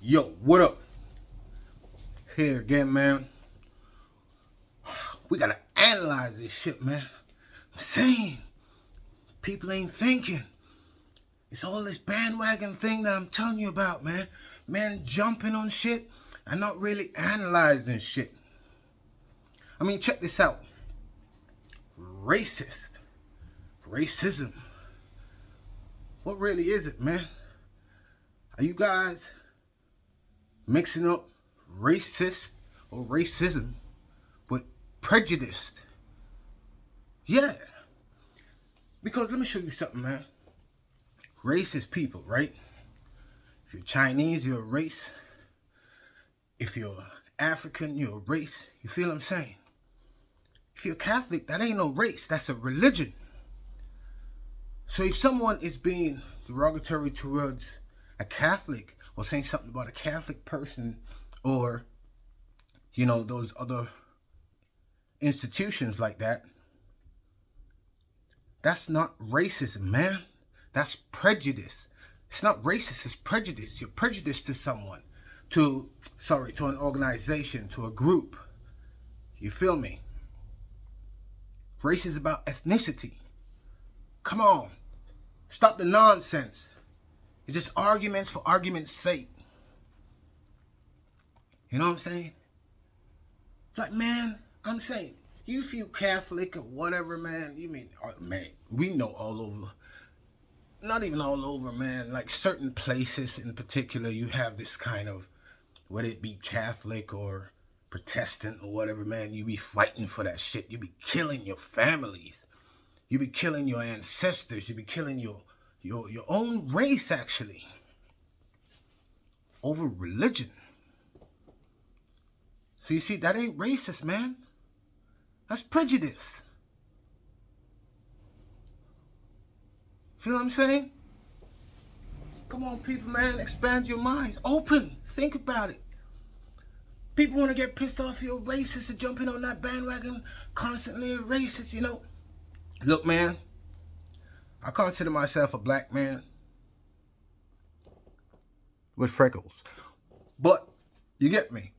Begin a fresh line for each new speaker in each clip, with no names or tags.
Yo, what up? Here again, man. We gotta analyze this shit, man. I'm saying, people ain't thinking. It's all this bandwagon thing that I'm telling you about, man. Man jumping on shit and not really analyzing shit. I mean, check this out. Racism. What really is it, man? Are you guys mixing up racist or racism with prejudice? Yeah. Because let me show you something, man. Race is people, right? If you're Chinese, you're a race. If you're African, you're a race. You feel what I'm saying? If you're Catholic, that ain't no race. That's a religion. So if someone is being derogatory towards a Catholic or saying something about a Catholic person or, you know, those other institutions like that, that's not racism, man. That's prejudice. It's not racist, it's prejudice. You're prejudiced to someone, to an organization, to a group. You feel me? Race is about ethnicity. Come on. Stop the nonsense. It's just arguments for argument's sake. You know what I'm saying? It's like, man, I'm saying, you feel Catholic or whatever, man. You mean, oh, man, we know all over. Not even all over, man. Like certain places in particular, you have this kind of, whether it be Catholic or Protestant or whatever, man, you be fighting for that shit. You be killing your families. You be killing your ancestors. You be killing your own race, actually, over religion. So you see, that ain't racist, man. That's prejudice. Feel what I'm saying? Come on, people, man. Expand your minds. Open. Think about it. People want to get pissed off you're racist and jumping on that bandwagon constantly racist, you know. Look, man, I consider myself a black man with freckles. But, you get me.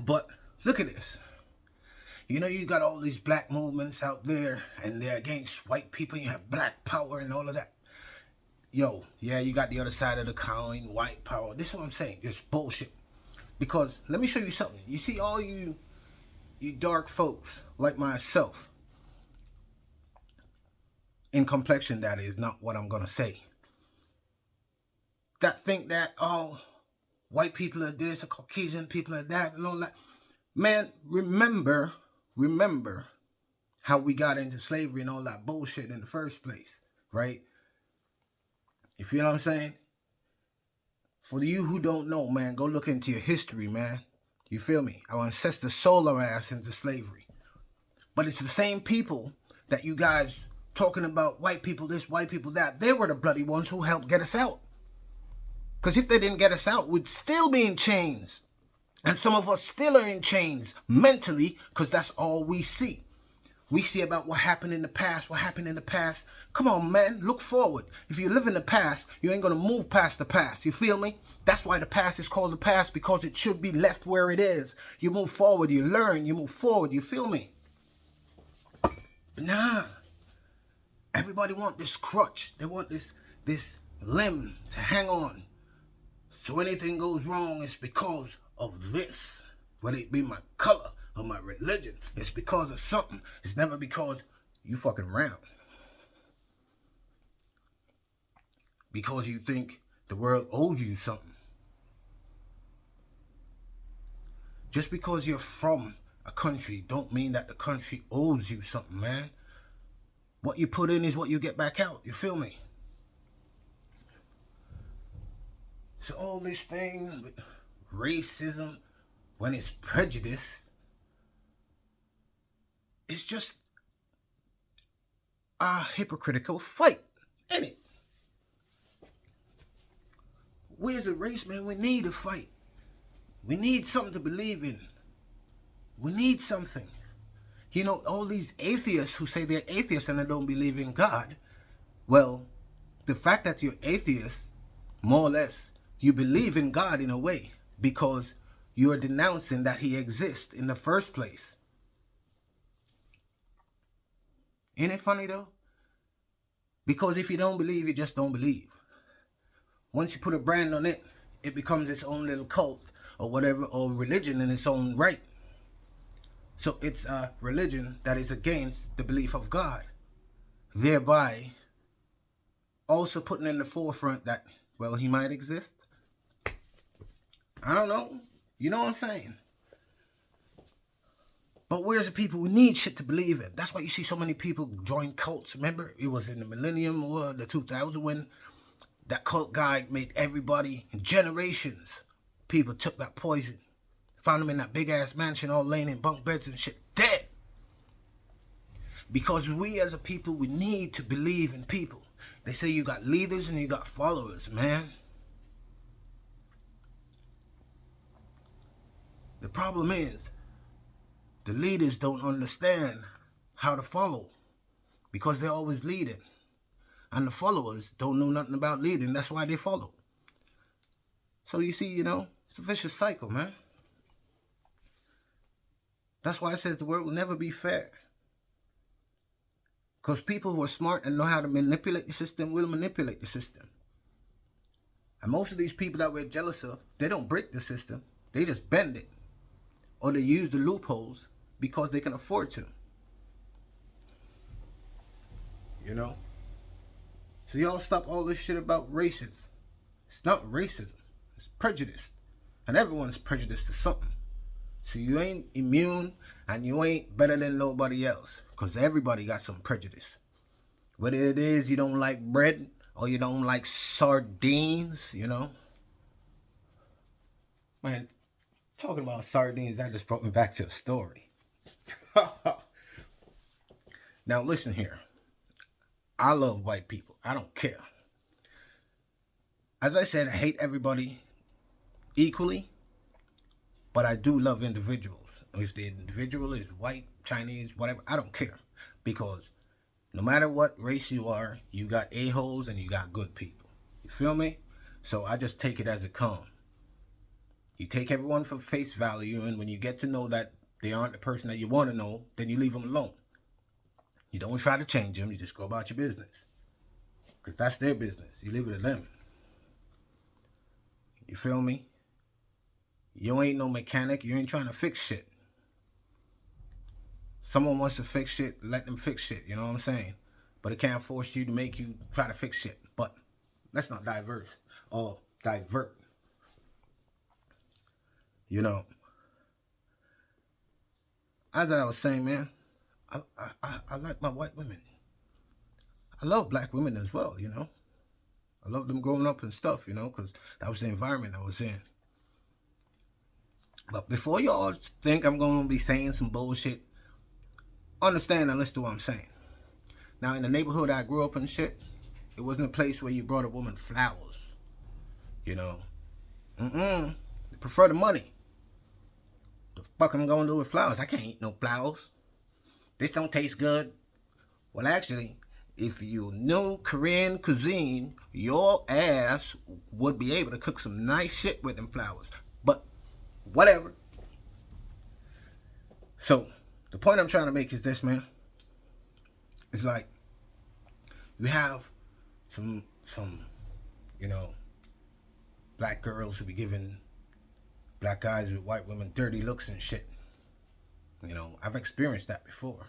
But, look at this. You know, you got all these black movements out there, and they're against white people. You have black power and all of that. Yo, yeah, you got the other side of the coin, white power. This is what I'm saying. Just bullshit. Because, let me show you something. You see all you dark folks, like myself, in complexion, that is not what I'm going to say, that think that, oh, white people are this, or Caucasian people are that, and all that. Man, remember how we got into slavery and all that bullshit in the first place, right? You feel what I'm saying? For you who don't know, man, go look into your history, man. You feel me? Our ancestors sold our ass into slavery. But it's the same people that you guys talking about, white people this, white people that. They were the bloody ones who helped get us out. Because if they didn't get us out, we'd still be in chains. And some of us still are in chains mentally, because that's all we see. We see about what happened in the past, Come on, man, look forward. If you live in the past, you ain't going to move past the past. You feel me? That's why the past is called the past, because it should be left where it is. You move forward, you learn, you move forward. You feel me? But nah. Everybody want this crutch. They want this limb to hang on. So anything goes wrong, it's because of this. Whether it be my color or my religion, it's because of something. It's never because you fucking round. Because you think the world owes you something. Just because you're from a country don't mean that the country owes you something, man. What you put in is what you get back out. You feel me? So all this thing with racism, when it's prejudice, it's just a hypocritical fight, ain't it? We as a race, man, we need a fight. We need something to believe in. We need something. You know, all these atheists who say they're atheists and they don't believe in God, well, the fact that you're atheist, more or less, You believe in God in a way because you're denouncing that he exists in the first place. Ain't it funny though? Because if you don't believe, you just don't believe. Once you put a brand on it, it becomes its own little cult or whatever, or religion in its own right. So it's a religion that is against the belief of God, thereby also putting in the forefront that, well, he might exist. I don't know. You know what I'm saying? But where's the people who need shit to believe in? That's why you see so many people join cults. Remember, it was in the millennium or the 2000 when that cult guy made everybody, in generations, people took that poison. Found them in that big ass mansion, all laying in bunk beds and shit, dead. Because we as a people, we need to believe in people. They say you got leaders and you got followers, man. The problem is, the leaders don't understand how to follow because they're always leading. And the followers don't know nothing about leading. That's why they follow. So you see, it's a vicious cycle, man. That's why it says the world will never be fair. Because people who are smart and know how to manipulate the system will manipulate the system. And most of these people that we're jealous of, they don't break the system. They just bend it. Or they use the loopholes because they can afford to. So y'all stop all this shit about races. It's not racism. It's prejudice. And everyone's prejudiced to something. So you ain't immune and you ain't better than nobody else. Because everybody got some prejudice. Whether it is you don't like bread or you don't like sardines, Man, talking about sardines, that just brought me back to a story. Now listen here. I love white people. I don't care. As I said, I hate everybody equally, but I do love individuals. If the individual is white, Chinese, whatever, I don't care. Because no matter what race you are, you got a-holes and you got good people. You feel me? So I just take it as it comes. You take everyone for face value, and when you get to know that they aren't the person that you want to know, then you leave them alone. You don't try to change them. You just go about your business. Because that's their business. You leave it to them. You feel me? You ain't no mechanic. You ain't trying to fix shit. Someone wants to fix shit, let them fix shit. You know what I'm saying? But it can't force you to make you try to fix shit. But let's not divert. As I was saying, man, I like my white women. I love black women as well, I love them growing up and stuff, because that was the environment I was in. But before y'all think I'm going to be saying some bullshit, understand and listen to what I'm saying. Now, in the neighborhood I grew up and shit, it wasn't a place where you brought a woman flowers, They prefer the money. The fuck I'm going to do with flowers? I can't eat no flowers. This don't taste good. Well, actually, if you know Korean cuisine, your ass would be able to cook some nice shit with them flowers. But whatever. So the point I'm trying to make is this, man. It's like you have some black girls who be giving black guys with white women dirty looks and shit. I've experienced that before,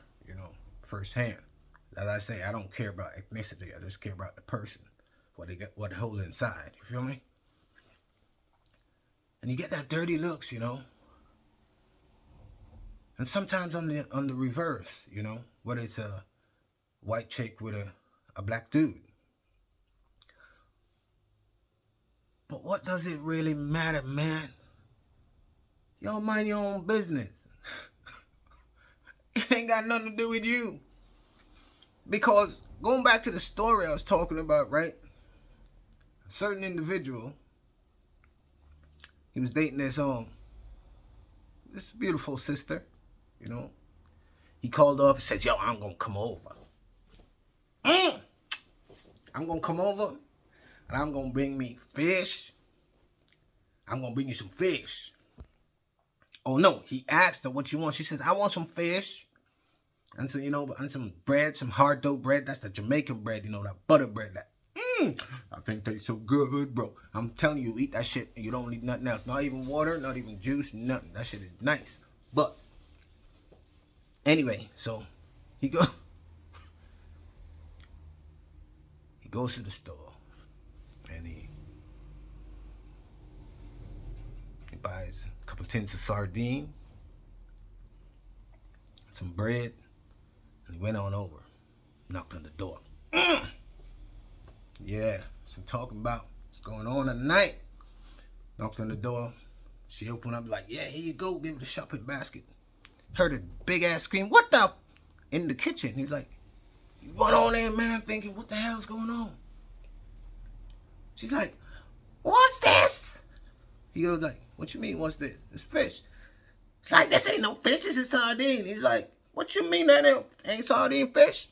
firsthand. As I say, I don't care about ethnicity. I just care about the person, what they hold inside. You feel me? And you get that dirty looks, And sometimes on the reverse, whether it's a white chick with a black dude. But what does it really matter, man? Y'all mind your own business. It ain't got nothing to do with you. Because going back to the story I was talking about, right? A certain individual, he was dating this beautiful sister, He called up and says, yo, I'm gonna come over. I'm gonna come over and I'm gonna bring me fish, I'm gonna bring you some fish. Oh no, he asked her what you want. She says, I want some fish. And so, and some bread, some hard dough bread. That's the Jamaican bread, that butter bread. That, I think tastes so good, bro. I'm telling you, eat that shit and you don't need nothing else. Not even water, not even juice, nothing. That shit is nice. But, anyway, so, he goes to the store. And he buys a couple of tins of sardine, some bread, and he went on over, knocked on the door. Yeah, so talking about what's going on tonight. Knocked on the door. She opened up like, yeah, here you go, give her the shopping basket. Heard a big ass scream, what the? In the kitchen. He's like, you went on there, man, thinking, what the hell's going on? She's like, what's this? He goes like, what you mean, what's this? It's fish. It's like, this ain't no fish, this is sardine. He's like, what you mean that ain't sardine fish?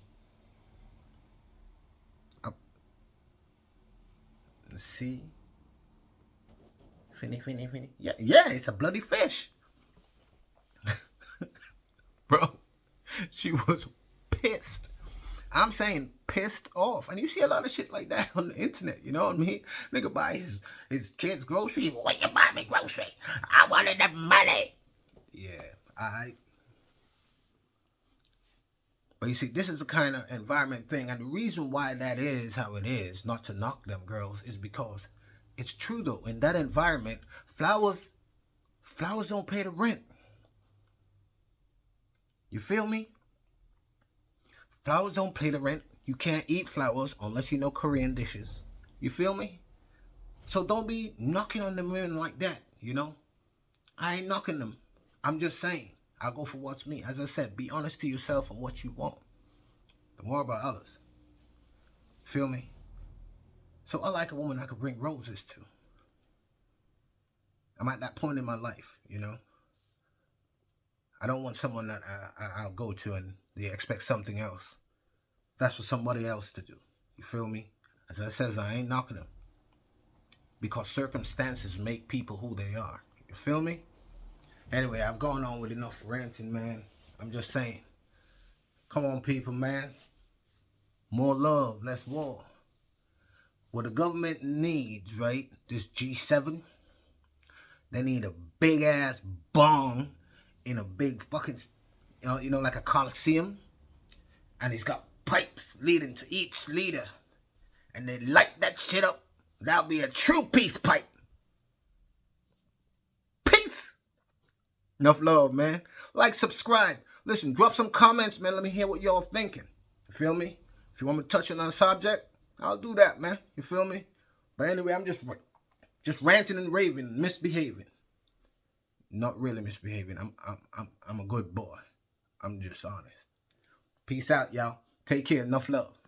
Let's see. Finny. Yeah, it's a bloody fish. Bro, she was pissed. I'm saying pissed off. And you see a lot of shit like that on the internet, you know what I mean? Nigga buy his kids groceries. Why you buy me grocery? I wanted the money. Yeah, alright. But you see, this is the kind of environment thing. And the reason why that is how it is, not to knock them girls, is because it's true though. In that environment, flowers don't pay the rent. You feel me? Flowers don't pay the rent. You can't eat flowers unless you know Korean dishes. You feel me? So don't be knocking on them women like that, I ain't knocking them. I'm just saying. I'll go for what's me. As I said, be honest to yourself and what you want. Don't worry about others. Feel me? So I like a woman I could bring roses to. I'm at that point in my life, I don't want someone that I'll go to and they expect something else. That's for somebody else to do. You feel me? As I says, I ain't knocking them. Because circumstances make people who they are. You feel me? Anyway, I've gone on with enough ranting, man. I'm just saying. Come on, people, man. More love, less war. What the government needs, right? This G7. They need a big-ass bomb in a big fucking, like a coliseum. And it's got pipes leading to each leader. And they light that shit up. That'll be a true peace pipe. Peace. Enough love, man. Like, subscribe. Listen, drop some comments, man. Let me hear what y'all thinking. You feel me? If you want me to touch on a subject, I'll do that, man. You feel me? But anyway, I'm just ranting and raving, misbehaving. Not really misbehaving. I'm a good boy. I'm just honest. Peace out, y'all. Take care. Enough love.